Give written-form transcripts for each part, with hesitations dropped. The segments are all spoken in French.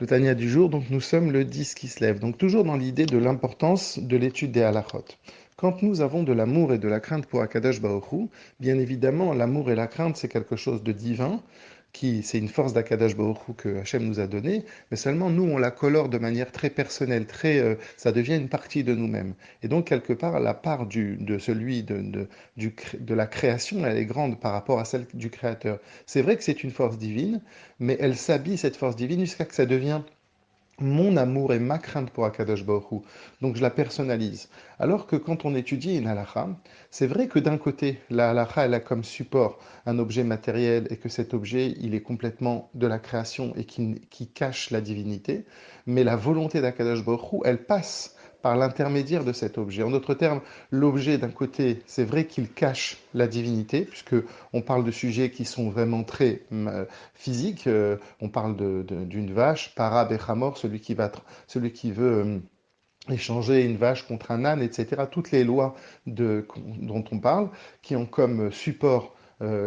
Le Tania du jour, donc nous sommes le 10 qui se lève. Donc toujours dans l'idée de l'importance de l'étude des halachot. Quand nous avons de l'amour et de la crainte pour Akadosh Baruch Hu, bien évidemment, l'amour et la crainte, c'est quelque chose de divin, c'est une force d'Akadosh Baruch Hu que Hachem nous a donnée, mais seulement nous, on la colore de manière très personnelle, ça devient une partie de nous-mêmes. Et donc, quelque part, la part de celui de la création, elle est grande par rapport à celle du Créateur. C'est vrai que c'est une force divine, mais elle s'habille, cette force divine, jusqu'à que ça devient mon amour et ma crainte pour Akadosh Baruch Hu. Donc je la personnalise. Alors que quand on étudie une halakha, c'est vrai que d'un côté, la halakha, elle a comme support un objet matériel et que cet objet, il est complètement de la création et qui cache la divinité, mais la volonté d'Akadosh Baruch Hu, elle passe par l'intermédiaire de cet objet. En d'autres termes, l'objet d'un côté, c'est vrai qu'il cache la divinité, puisque on parle de sujets qui sont vraiment très physiques. On parle d'une vache, para bechamor, celui qui veut échanger une vache contre un âne, etc. Toutes les lois dont on parle, qui ont comme support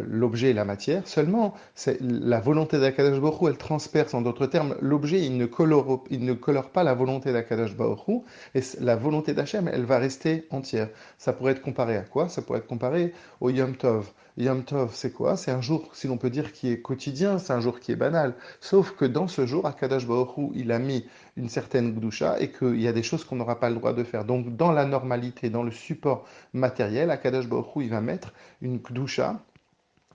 l'objet et la matière. Seulement, la volonté d'Akadosh Baruch Hu, elle transperce. En d'autres termes, l'objet, il ne colore pas la volonté d'Akadosh Baruch Hu, et la volonté d'Hachem, elle va rester entière. Ça pourrait être comparé à quoi? Ça pourrait être comparé au Yom Tov. Yom Tov, c'est quoi? C'est un jour, si l'on peut dire, qui est quotidien, c'est un jour qui est banal. Sauf que dans ce jour, Akadosh Baruch Hu, il a mis une certaine gdusha et qu'il y a des choses qu'on n'aura pas le droit de faire. Donc, dans la normalité, dans le support matériel, Akadosh Baruch Hu, il va mettre une gdusha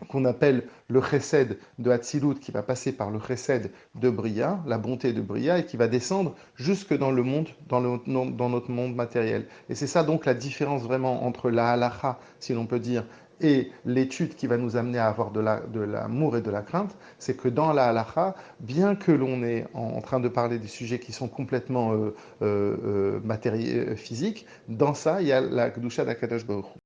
qu'on appelle le chesed de Hatzilut, qui va passer par le chesed de Bria, la bonté de Bria, et qui va descendre jusque dans le monde, dans notre monde matériel. Et c'est ça donc la différence vraiment entre la halacha, si l'on peut dire, et l'étude qui va nous amener à avoir de l'amour et de la crainte, c'est que dans la halacha, bien que l'on est en train de parler des sujets qui sont complètement physiques, dans ça, il y a la Kedusha d'Akadosh Baruch Hu.